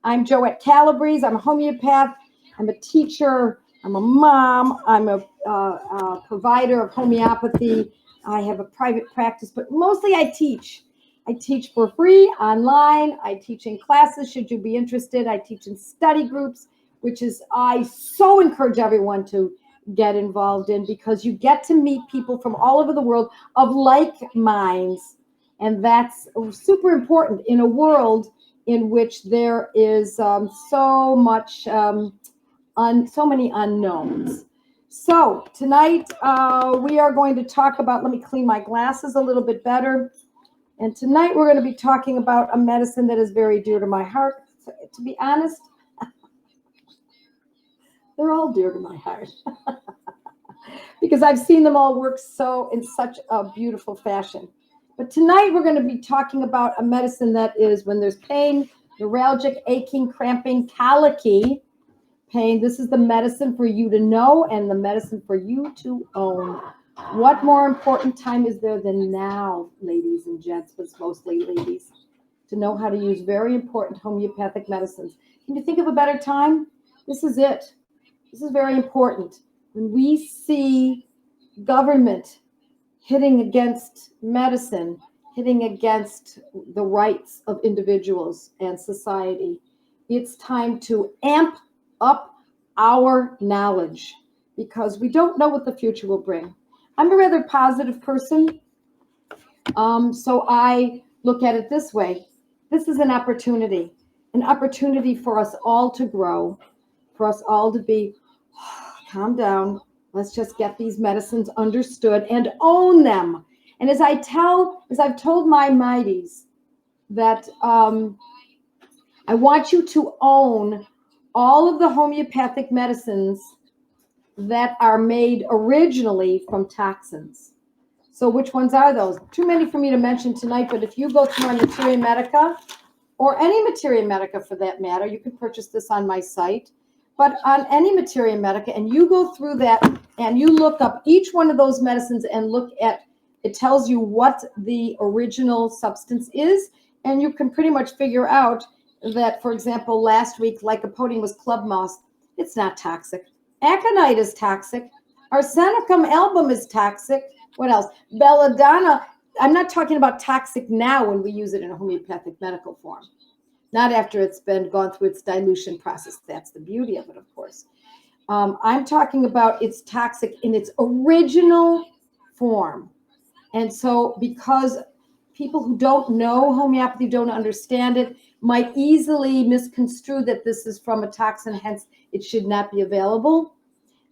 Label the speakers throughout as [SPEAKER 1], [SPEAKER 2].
[SPEAKER 1] I'm Joette Calabrese. I'm a homeopath. I'm a teacher. I'm a mom. I'm a provider of homeopathy. I have a private practice, but mostly I teach. I teach for free online. I teach in classes, should you be interested. I teach in study groups, which is, I so encourage everyone to get involved in, because you get to meet people from all over the world of like minds. And that's super important in a world in which there is so many unknowns. So tonight we are going to talk about, let me clean my glasses a little bit better. And tonight we're going to be talking about a medicine that is very dear to my heart. To be honest, they're all dear to my heart because I've seen them all work in such a beautiful fashion. But tonight we're going to be talking about a medicine that is when there's pain, neuralgic, aching, cramping, colic-y pain. This is the medicine for you to know and the medicine for you to own. What more important time is there than now, ladies and gents, but mostly ladies, to know how to use very important homeopathic medicines? Can you think of a better time? This is it. This is very important. When we see government hitting against medicine, hitting against the rights of individuals and society, it's time to amp up our knowledge, because we don't know what the future will bring. I'm a rather positive person, so I look at it this way. This is an opportunity for us all to grow, for us all to be, calm down, let's just get these medicines understood and own them. And as I've told my mighties, that I want you to own all of the homeopathic medicines that are made originally from toxins. So which ones are those? Too many for me to mention tonight, but if you go to my Materia Medica, or any Materia Medica for that matter, you can purchase this on my site, but on any Materia Medica, and you go through that and you look up each one of those medicines and look at, it tells you what the original substance is, and you can pretty much figure out that, for example, last week, lycopodium was club moss. It's not toxic. Aconite is toxic. Arsenicum album is toxic. What else? Belladonna. I'm not talking about toxic now when we use it in a homeopathic medical form. Not after it's been gone through its dilution process. That's the beauty of it, of course. I'm talking about it's toxic in its original form. And so because people who don't know homeopathy, don't understand it, might easily misconstrue that this is from a toxin, hence it should not be available.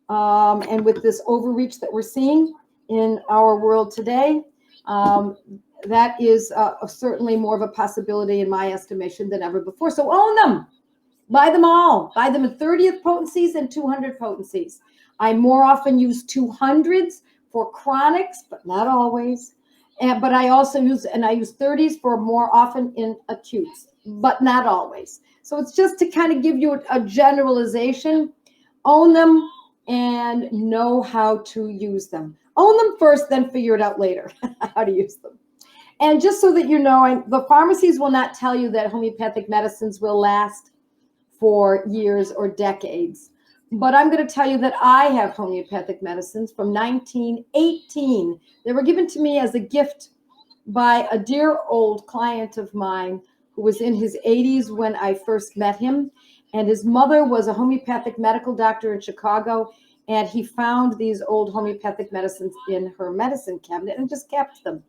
[SPEAKER 1] And with this overreach that we're seeing in our world today, that is certainly more of a possibility in my estimation than ever before. So own them. Buy them all. Buy them in 30th potencies and 200 potencies. I more often use 200s for chronics, but not always. But I also use 30s for more often in acutes, but not always. So it's just to kind of give you a generalization. Own them and know how to use them. Own them first, then figure it out later how to use them. And just so that you know, the pharmacies will not tell you that homeopathic medicines will last for years or decades. But I'm going to tell you that I have homeopathic medicines from 1918. They were given to me as a gift by a dear old client of mine who was in his 80s when I first met him. And his mother was a homeopathic medical doctor in Chicago. And he found these old homeopathic medicines in her medicine cabinet and just kept them.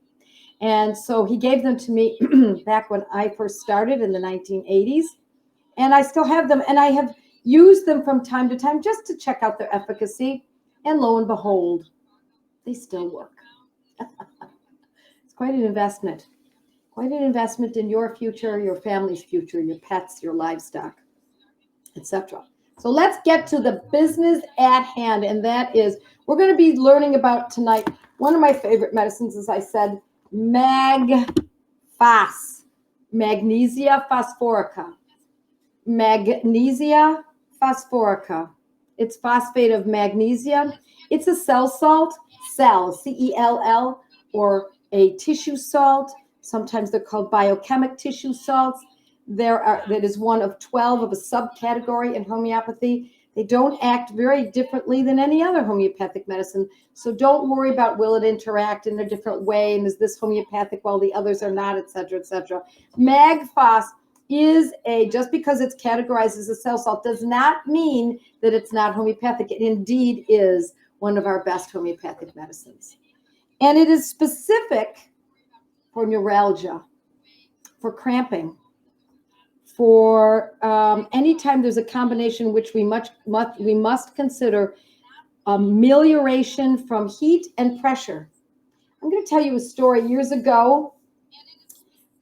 [SPEAKER 1] And so he gave them to me back when I first started in the 1980s. And I still have them. And I have used them from time to time just to check out their efficacy. And lo and behold, they still work. It's quite an investment. Quite an investment in your future, your family's future, your pets, your livestock, etc. So let's get to the business at hand. And that is, we're going to be learning about tonight one of my favorite medicines, as I said, Mag Phos, Magnesia phosphorica. Magnesia phosphorica. It's phosphate of magnesium. It's a cell salt, C-E-L-L, or a tissue salt. Sometimes they're called biochemic tissue salts. that is one of 12 of a subcategory in homeopathy. They don't act very differently than any other homeopathic medicine. So don't worry about will it interact in a different way, and is this homeopathic while the others are not, et cetera, et cetera. Mag Phos is just because it's categorized as a cell salt does not mean that it's not homeopathic. It indeed is one of our best homeopathic medicines. And it is specific for neuralgia, for cramping, for anytime there's a combination which we must consider amelioration from heat and pressure. I'm going to tell you a story. Years ago,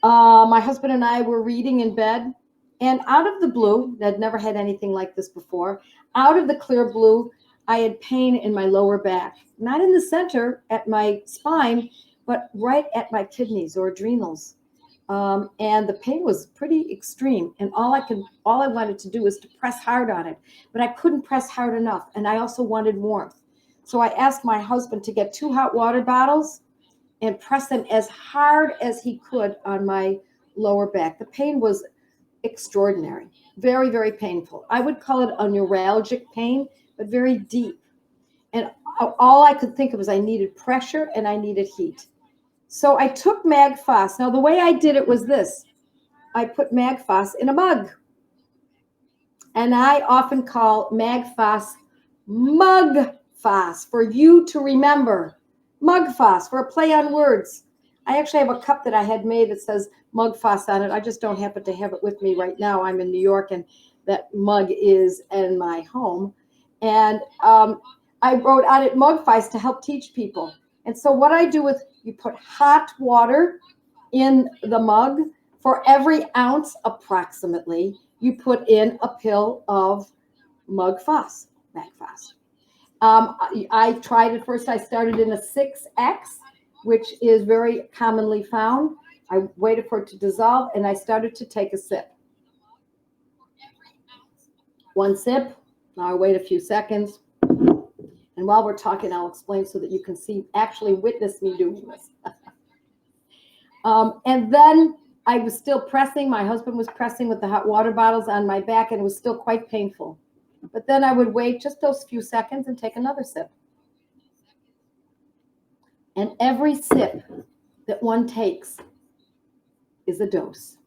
[SPEAKER 1] my husband and I were reading in bed, and out of the blue, I'd never had anything like this before, out of the clear blue, I had pain in my lower back, not in the center at my spine, but right at my kidneys or adrenals. And the pain was pretty extreme, and all I wanted to do was to press hard on it, but I couldn't press hard enough, and I also wanted warmth. So I asked my husband to get 2 hot water bottles and press them as hard as he could on my lower back. The pain was extraordinary, very, very painful. I would call it a neuralgic pain, but very deep. And all I could think of was I needed pressure and I needed heat. So I took Mag Phos. Now, the way I did it was this. I put Mag Phos in a mug. And I often call Mag Phos Mug Phos for you to remember. Mug Phos for a play on words. I actually have a cup that I had made that says Mug Phos on it. I just don't happen to have it with me right now. I'm in New York, and that mug is in my home. And I wrote on it Mug Phos to help teach people. And so what I do is you put hot water in the mug. For every ounce approximately, you put in a pill of Mag Phos. I tried it first. I started in a 6X, which is very commonly found. I waited for it to dissolve, and I started to take a sip. 1 sip. Now I wait a few seconds. And while we're talking, I'll explain so that you can actually witness me doing this. And then I was still pressing. My husband was pressing with the hot water bottles on my back, and it was still quite painful. But then I would wait just those few seconds and take another sip. And every sip that one takes is a dose.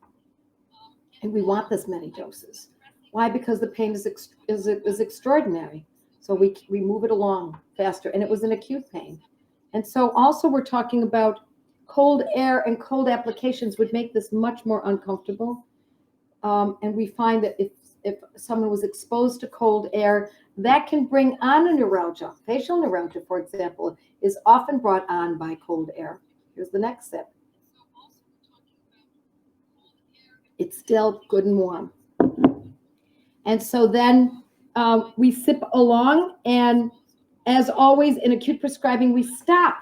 [SPEAKER 1] And we want this many doses. Why? Because the pain is extraordinary. So we move it along faster. And it was an acute pain. And so also we're talking about cold air and cold applications would make this much more uncomfortable. And we find that if someone was exposed to cold air, that can bring on a neuralgia. Facial neuralgia, for example, is often brought on by cold air. Here's the next sip. It's still good and warm. And so then we sip along, and as always in acute prescribing, we stop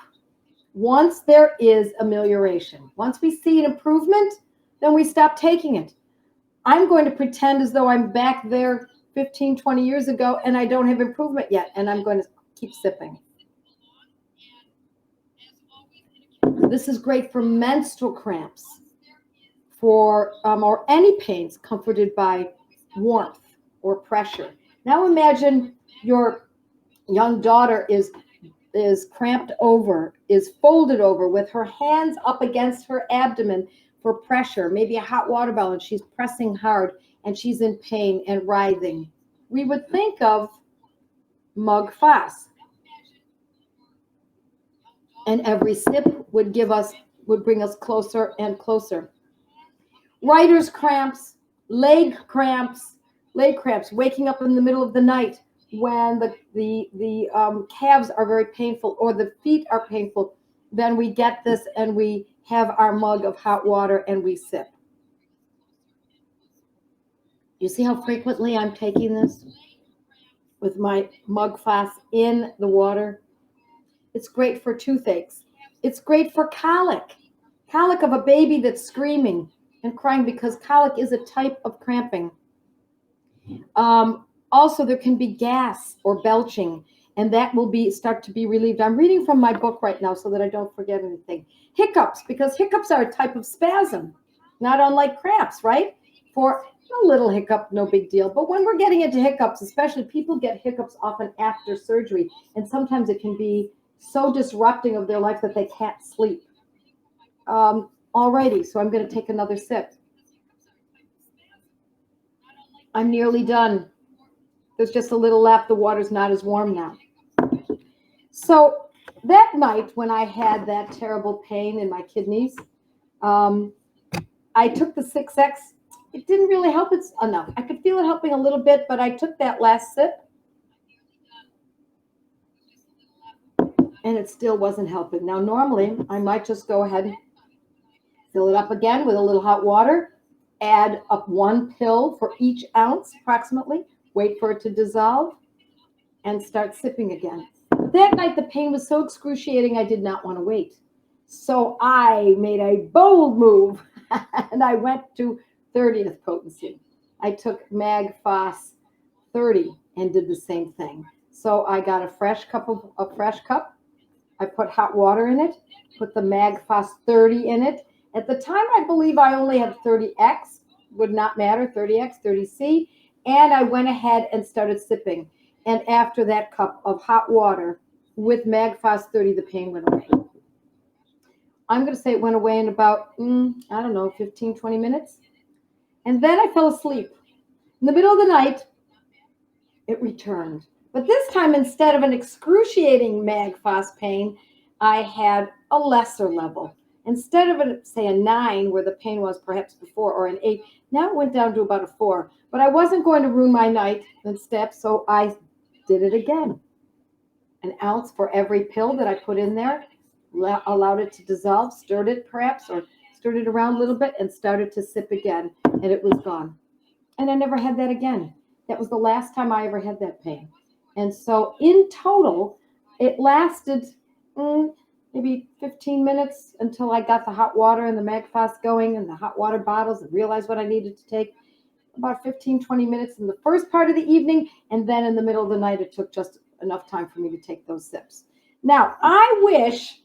[SPEAKER 1] once there is amelioration. Once we see an improvement, then we stop taking it. I'm going to pretend as though I'm back there 15, 20 years ago and I don't have improvement yet, and I'm going to keep sipping. This is great for menstrual cramps, for or any pains comforted by warmth or pressure. Now imagine your young daughter is cramped over, is folded over with her hands up against her abdomen for pressure, maybe a hot water bottle, and she's pressing hard and she's in pain and writhing. We would think of Mag Phos. And every sip would bring us closer and closer. Writer's cramps, leg cramps, waking up in the middle of the night when the calves are very painful or the feet are painful, then we get this and we have our mug of hot water and we sip. You see how frequently I'm taking this with my Mag Phos in the water? It's great for toothaches. It's great for colic of a baby that's screaming and crying, because colic is a type of cramping. Also, there can be gas or belching, and that will start to be relieved. I'm reading from my book right now so that I don't forget anything. Hiccups, because hiccups are a type of spasm, not unlike cramps, right? for a little hiccup, no big deal. But when we're getting into hiccups, especially people get hiccups often after surgery, and sometimes it can be so disrupting of their life that they can't sleep. Alrighty, so I'm going to take another sip. I'm nearly done. There's just a little left. The water's not as warm now. So that night when I had that terrible pain in my kidneys, I took the 6X. It didn't really help it enough. I could feel it helping a little bit, but I took that last sip, and it still wasn't helping. Now, normally, I might just go ahead and fill it up again with a little hot water, add up 1 pill for each ounce approximately, wait for it to dissolve, and start sipping again. But that night, the pain was so excruciating, I did not want to wait. So I made a bold move, and I went to 30th potency. I took Mag Phos 30 and did the same thing. So I got a fresh cup. I put hot water in it, put the Mag Phos 30 in it. At the time, I believe I only had 30X, would not matter, 30X, 30C, and I went ahead and started sipping. And after that cup of hot water with Mag Phos 30, the pain went away. I'm going to say it went away in about, I don't know, 15, 20 minutes. And then I fell asleep. In the middle of the night, it returned. But this time, instead of an excruciating Mag Phos pain, I had a lesser level. Instead of, say, a 9, where the pain was perhaps before, or an 8, now it went down to about a 4. But I wasn't going to ruin my night and step, so I did it again. An ounce for every pill that I put in there, allowed it to dissolve, stirred it perhaps, or stirred it around a little bit, and started to sip again, and it was gone. And I never had that again. That was the last time I ever had that pain. And so in total, it lasted maybe 15 minutes until I got the hot water and the Mag Phos going and the hot water bottles and realized what I needed to take. About 15, 20 minutes in the first part of the evening, and then in the middle of the night, it took just enough time for me to take those sips. Now, I wish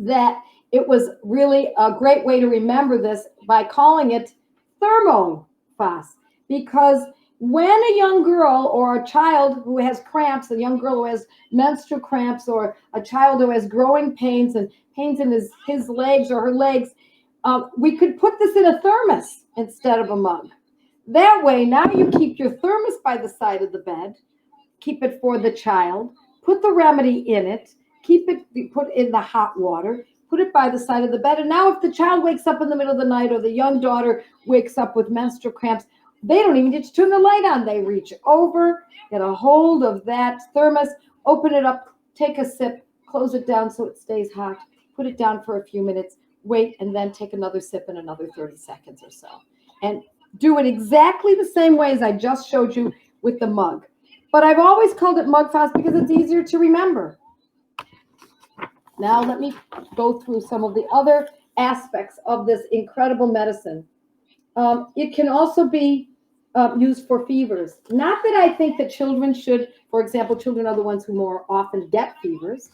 [SPEAKER 1] that it was really a great way to remember this by calling it thermophos, because when a young girl or a child who has cramps, a young girl who has menstrual cramps, or a child who has growing pains and pains in his legs or her legs, we could put this in a thermos instead of a mug. That way, now you keep your thermos by the side of the bed, keep it for the child, put the remedy in it, put in the hot water, put it by the side of the bed. And now if the child wakes up in the middle of the night, or the young daughter wakes up with menstrual cramps, they don't even get to turn the light on. They reach over, get a hold of that thermos, open it up, take a sip, close it down so it stays hot, put it down for a few minutes, wait, and then take another sip in another 30 seconds or so. And do it exactly the same way as I just showed you with the mug. But I've always called it Mag Phos because it's easier to remember. Now let me go through some of the other aspects of this incredible medicine. It can also be used for fevers. Not that I think that children should, for example, children are the ones who more often get fevers.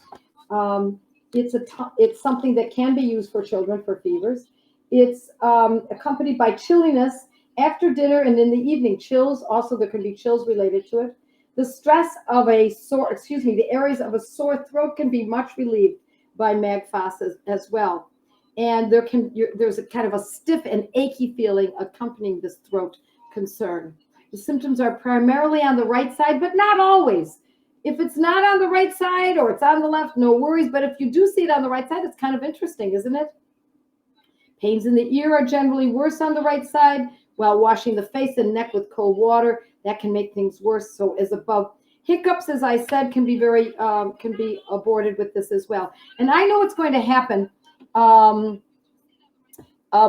[SPEAKER 1] It's something that can be used for children for fevers. It's accompanied by chilliness after dinner and in the evening. Chills, also there can be chills related to it. The stress of the areas of a sore throat can be much relieved by Mag Phos as well. And there's a kind of a stiff and achy feeling accompanying this throat concern. The symptoms are primarily on the right side, but not always. If it's not on the right side or it's on the left, no worries. But if you do see it on the right side, it's kind of interesting, isn't it? Pains in the ear are generally worse on the right side, while washing the face and neck with cold water, that can make things worse. So as above. Hiccups, as I said, can be aborted with this as well. And I know what's going to happen.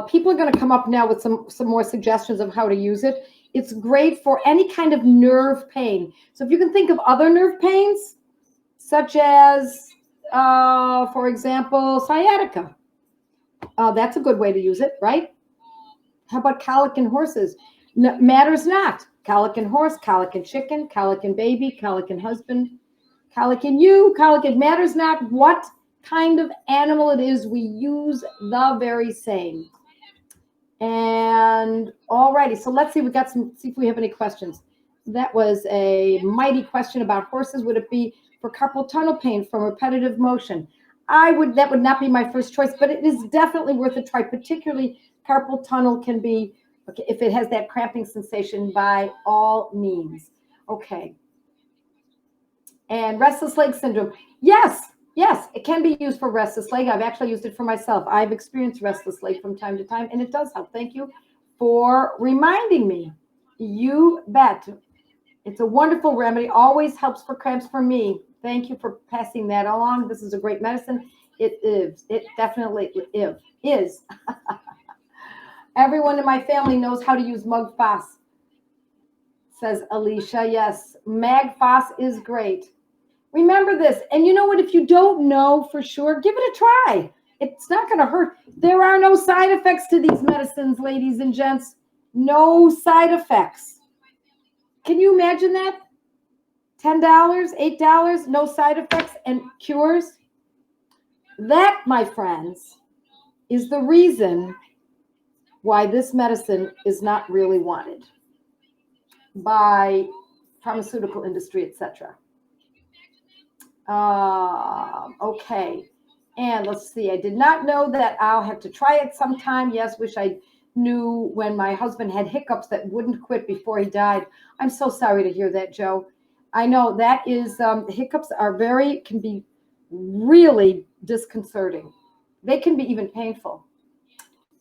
[SPEAKER 1] People are going to come up now with some more suggestions of how to use it. It's great for any kind of nerve pain. So if you can think of other nerve pains, such as, for example, sciatica, that's a good way to use it, right? How about colic in horses? Matters not. Colic in horse, colic in chicken, colic in baby, colic in husband, colic in you, colic, it matters not what kind of animal it is, we use the very same. And alrighty, so let's see. See if we have any questions. That was a mighty question about horses. Would it be for carpal tunnel pain from repetitive motion? That would not be my first choice, but it is definitely worth a try. Particularly carpal tunnel can be, okay, if it has that cramping sensation, by all means. Okay. And restless leg syndrome. Yes, it can be used for restless leg. I've actually used it for myself. I've experienced restless leg from time to time, and it does help. Thank you for reminding me. You bet. It's a wonderful remedy. Always helps for cramps for me. Thank you for passing that along. This is a great medicine. It is. It definitely is. Everyone in my family knows how to use Mag Phos, says Alicia. Yes, Mag Phos is great. Remember this. And you know what? If you don't know for sure, give it a try. It's not going to hurt. There are no side effects to these medicines, ladies and gents. No side effects. Can you imagine that? $10, $8, no side effects and cures? That, my friends, is the reason why this medicine is not really wanted by pharmaceutical industry, etc. Okay. And let's see. I did not know that. I'll have to try it sometime. Yes, wish I knew when my husband had hiccups that wouldn't quit before he died. I'm so sorry to hear that, Joe. I know that is, hiccups can be really disconcerting. They can be even painful.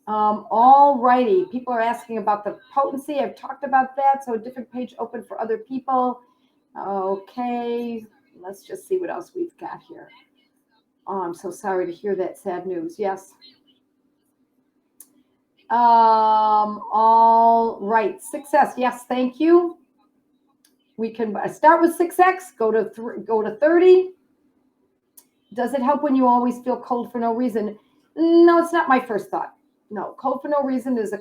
[SPEAKER 1] All righty. People are asking about the potency. I've talked about that. So a different page open for other people. Okay. Let's just see what else we've got here. Oh, I'm so sorry to hear that sad news. Yes. All right. 6S. Yes. Thank you. We can start with 6X, go to 30. Does it help when you always feel cold for no reason? No, it's not my first thought. No, cold for no reason is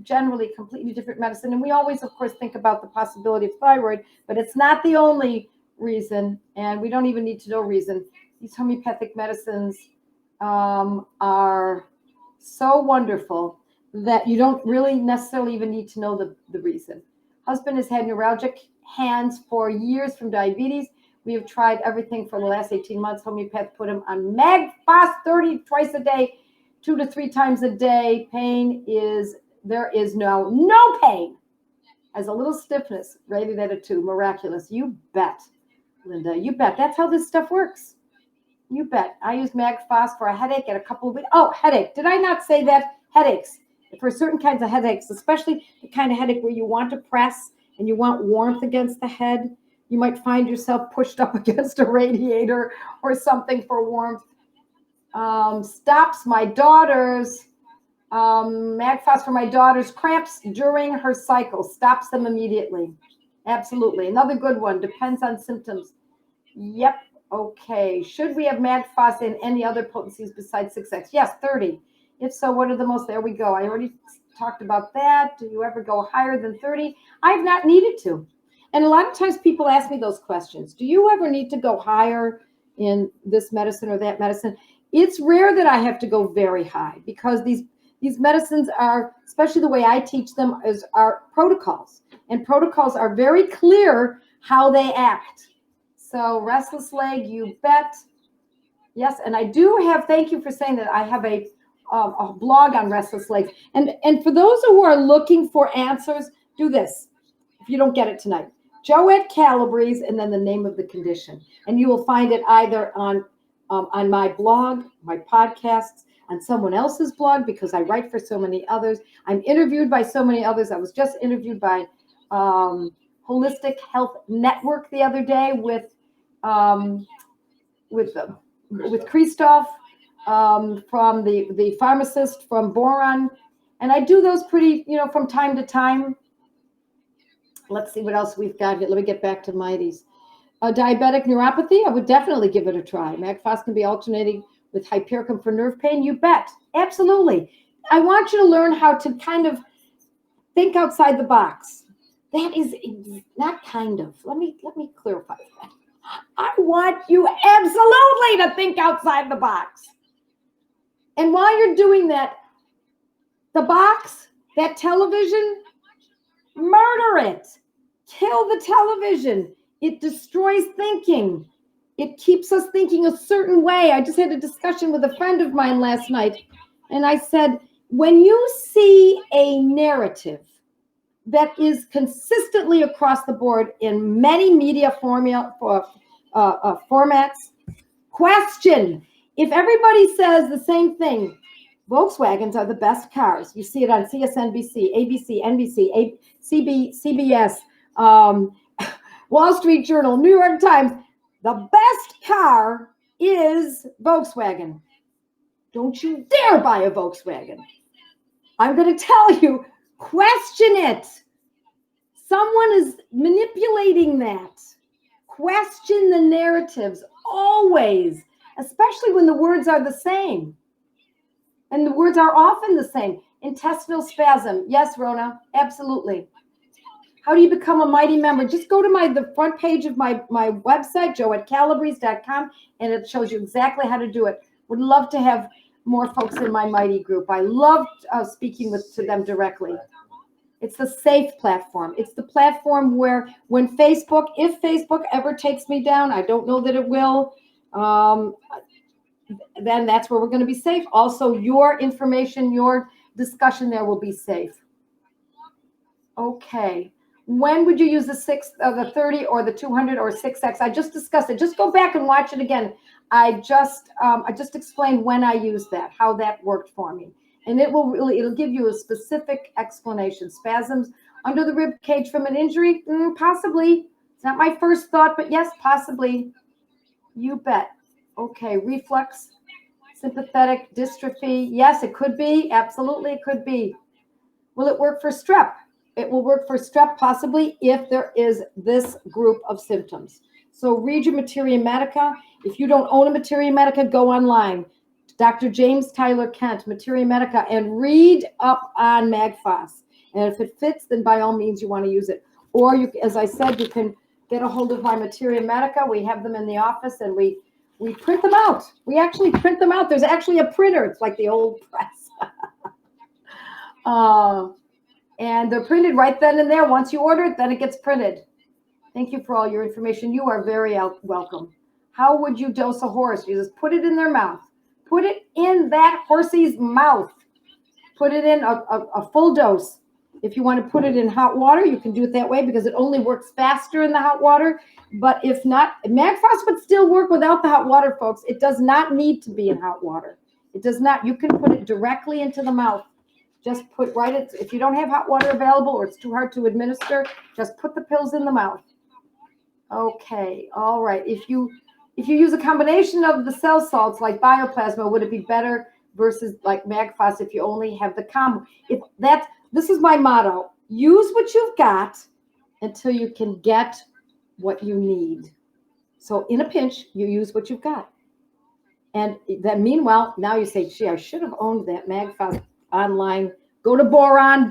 [SPEAKER 1] generally completely different medicine. And we always, of course, think about the possibility of thyroid, but it's not the only reason. And we don't even need to know reason. These homeopathic medicines are so wonderful that you don't really necessarily even need to know the reason. Husband has had neuralgic hands for years from diabetes. We have tried everything for the last 18 months. Homeopath put him on Mag Phos 30 twice a day, 2 to 3 times a day. There is no pain. As a little stiffness, rated at a 2. Miraculous. You bet, Linda. You bet. That's how this stuff works. You bet. I use Mag Phos for a headache at a couple of weeks. Oh, headache. Did I not say that? Headaches. For certain kinds of headaches, especially the kind of headache where you want to press and you want warmth against the head, you might find yourself pushed up against a radiator or something for warmth. Stops my daughter's, Mag Phos for my daughter's cramps during her cycle. Stops them immediately. Absolutely. Another good one. Depends on symptoms. Yep. Okay. Should we have Mag Phos in any other potencies besides 6X? Yes, 30. If so, what are the most? There we go. I already talked about that. Do you ever go higher than 30? I've not needed to. And a lot of times people ask me those questions. Do you ever need to go higher in this medicine or that medicine? It's rare that I have to go very high because these medicines are, especially the way I teach them, are protocols. And protocols are very clear how they act. So restless leg, you bet. Yes, and I do have, thank you for saying that, I have a blog on restless legs. And for those who are looking for answers, do this. If you don't get it tonight, Joette Calabrese, and then the name of the condition. And you will find it either on my blog, my podcasts, on someone else's blog, because I write for so many others. I'm interviewed by so many others. I was just interviewed by Holistic Health Network the other day with Christoph, from the pharmacist from Boron. And I do those pretty, from time to time. Let's see what else we've got here. Let me get back to Mighty's. Diabetic neuropathy, I would definitely give it a try. Mag Phos can be alternating with hypericum for nerve pain. You bet. Absolutely. I want you to learn how to kind of think outside the box. That is not kind of. Let me clarify that. I want you absolutely to think outside the box. And while you're doing that, the box That television, murder it. Kill the television. It destroys thinking. It keeps us thinking a certain way. I just had a discussion with a friend of mine last night, and I said, when you see a narrative that is consistently across the board in many media formats, question. If everybody says the same thing, Volkswagens are the best cars. You see it on CSNBC, ABC, NBC, CBS, Wall Street Journal, New York Times. The best car is Volkswagen. Don't you dare buy a Volkswagen. I'm going to tell you, question it. Someone is manipulating that. Question the narratives always, especially when the words are the same. And the words are often the same. Intestinal spasm. Yes, Rona, absolutely. How do you become a Mighty member? Just go to the front page of my website, joettecalabrese.com, and it shows you exactly how to do it. Would love to have more folks in my Mighty group. I love speaking to them directly. It's a safe platform. It's the platform where when Facebook, if Facebook ever takes me down, I don't know that it will, then that's where we're going to be safe. Also, your information, your discussion there will be safe. Okay. When would you use the 30 or the 200 or 6X? I just discussed it. Just go back and watch it again. I just explained when I used that, how that worked for me. And it'll give you a specific explanation. Spasms under the rib cage from an injury? Possibly. It's not my first thought, but yes, possibly. You bet. Okay, reflux, sympathetic dystrophy. Yes, it could be. Absolutely, it could be. Will it work for strep? It will work for strep possibly if there is this group of symptoms. So read your Materia Medica. If you don't own a Materia Medica, go online. Dr. James Tyler Kent, Materia Medica, and read up on Mag Phos. And if it fits, then by all means you want to use it. Or you, as I said, you can get a hold of my Materia Medica. We have them in the office, and we print them out. We actually print them out. There's actually a printer. It's like the old press. And they're printed right then and there. Once you order it, then it gets printed. Thank you for all your information. You are very welcome. How would you dose a horse? You just put it in their mouth. Put it in that horsey's mouth. Put it in a full dose. If you want to put it in hot water, you can do it that way because it only works faster in the hot water. But if not, Mag Phos would still work without the hot water, folks. It does not need to be in hot water. It does not. You can put it directly into the mouth. Just put if you don't have hot water available or it's too hard to administer, just put the pills in the mouth. Okay, all right. If you use a combination of the cell salts like bioplasma, would it be better versus like Mag Phos if you only have the combo? This is my motto. Use what you've got until you can get what you need. So in a pinch, you use what you've got. And then meanwhile, now you say, gee, I should have owned that Mag Phos online. Go to Boiron,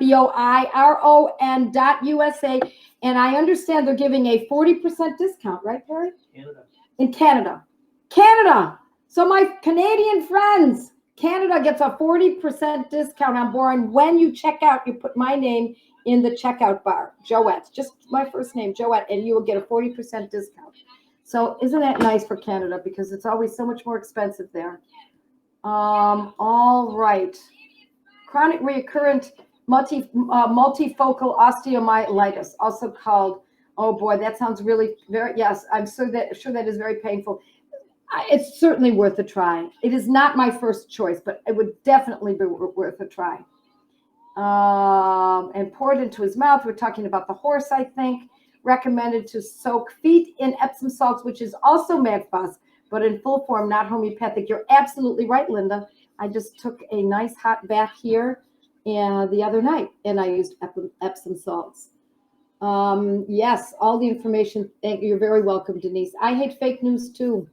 [SPEAKER 1] BOIRON.USA. And I understand they're giving a 40% discount, right, Perry?
[SPEAKER 2] Canada.
[SPEAKER 1] In Canada. Canada. So my Canadian friends, Canada gets a 40% discount on Boiron. When you check out, you put my name in the checkout bar, Joette, just my first name, Joette, and you will get a 40% discount. So isn't that nice for Canada? Because it's always so much more expensive there. All right. Chronic recurrent multifocal osteomyelitis, also called, oh boy, that sounds really yes, I'm sure that is very painful. It's certainly worth a try. It is not my first choice, but it would definitely be worth a try. And pour it into his mouth. We're talking about the horse, I think. Recommended to soak feet in Epsom salts, which is also Mag Phos, but in full form, not homeopathic. You're absolutely right, Linda. I just took a nice hot bath here the other night, and I used Epsom salts. Yes, all the information. Thank you. You're very welcome, Denise. I hate fake news too.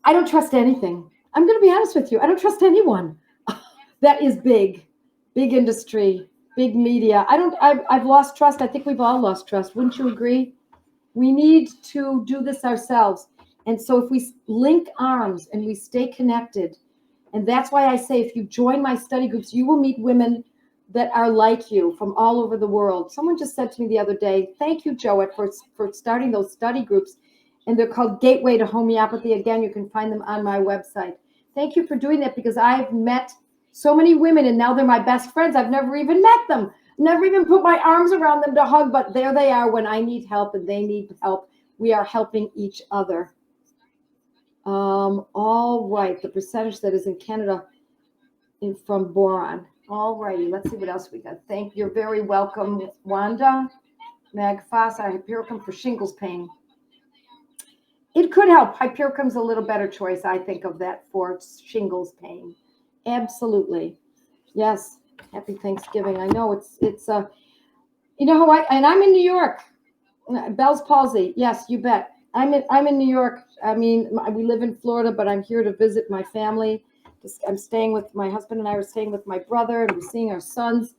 [SPEAKER 1] I don't trust anything. I'm going to be honest with you. I don't trust anyone. That is big industry, big media. I've lost trust. I think we've all lost trust. Wouldn't you agree? We need to do this ourselves. And so if we link arms and we stay connected, and that's why I say if you join my study groups, you will meet women that are like you from all over the world. Someone just said to me the other day, thank you, Joette, for starting those study groups. And they're called Gateway to Homeopathy. Again, you can find them on my website. Thank you for doing that, because I've met so many women and now they're my best friends. I've never even met them, never even put my arms around them to hug, but there they are when I need help and they need help. We are helping each other. All right, the percentage that is in Canada from boron. All righty, let's see what else we got. Thank you. You're very welcome, Wanda. Mag Phos, Hypericum for shingles pain. It could help. Hypericum's a little better choice, I think, of that for shingles pain. Absolutely. Yes. Happy Thanksgiving. I know it's you know how and I'm in New York. Bell's palsy. Yes, you bet. I'm in New York. I mean, we live in Florida, but I'm here to visit my family. I'm staying with my husband, and I are staying with my brother, and we're seeing our sons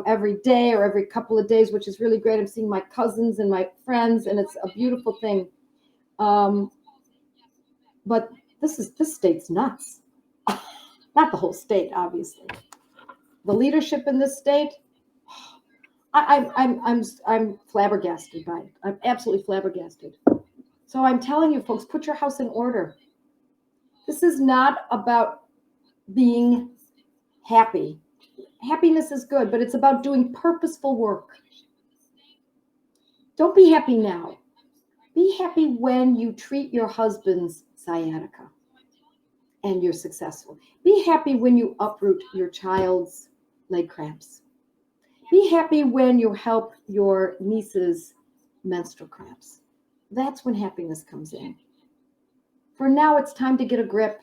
[SPEAKER 1] every day or every couple of days, which is really great. I'm seeing my cousins and my friends, and it's a beautiful thing. But this state's nuts. Not the whole state, obviously. The leadership in this state, I'm flabbergasted by it. I'm absolutely flabbergasted. So I'm telling you, folks, put your house in order. This is not about being happy. Happiness is good, but it's about doing purposeful work. Don't be happy now. Be happy when you treat your husband's sciatica and you're successful. Be happy when you uproot your child's leg cramps. Be happy when you help your niece's menstrual cramps. That's when happiness comes in. For now, it's time to get a grip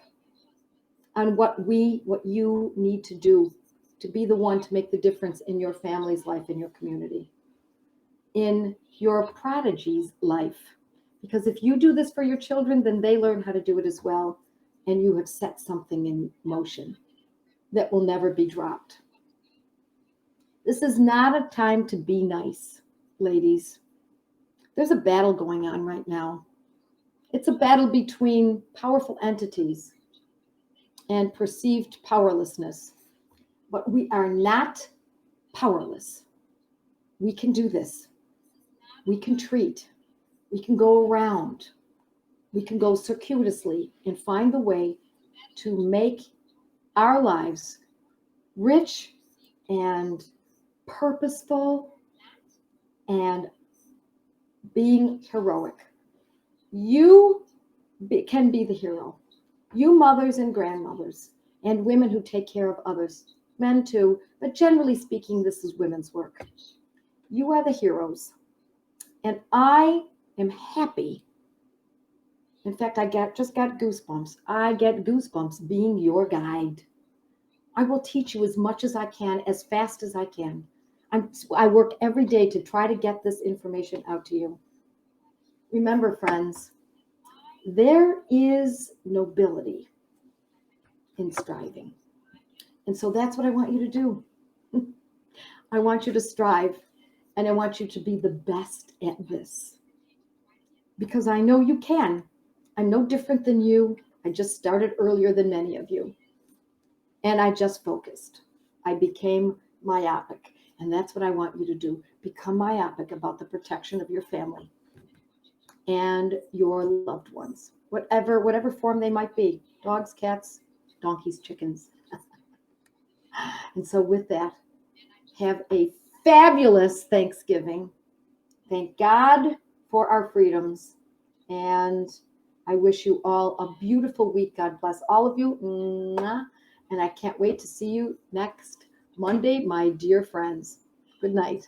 [SPEAKER 1] on what you need to do to be the one to make the difference in your family's life, in your community, in your prodigy's life. Because if you do this for your children, then they learn how to do it as well. And you have set something in motion that will never be dropped. This is not a time to be nice, ladies. There's a battle going on right now. It's a battle between powerful entities and perceived powerlessness. But we are not powerless. We can do this. We can treat. We can go around. We can go circuitously and find the way to make our lives rich and purposeful and being heroic. You can be the hero. You mothers and grandmothers and women who take care of others, men too, but generally speaking, this is women's work. You are the heroes. And I am happy. In fact, I just got goosebumps. I get goosebumps being your guide. I will teach you as much as I can, as fast as I can. I work every day to try to get this information out to you. Remember, friends, there is nobility in striving. And so that's what I want you to do. I want you to strive, and I want you to be the best at this. Because I know you can. I'm no different than you. I just started earlier than many of you. And I just focused. I became myopic. And that's what I want you to do. Become myopic about the protection of your family and your loved ones, whatever form they might be. Dogs, cats, donkeys, chickens. And so with that, have a fabulous Thanksgiving. Thank God for our freedoms. And I wish you all a beautiful week. God bless all of you. And I can't wait to see you next Monday, my dear friends. Good night.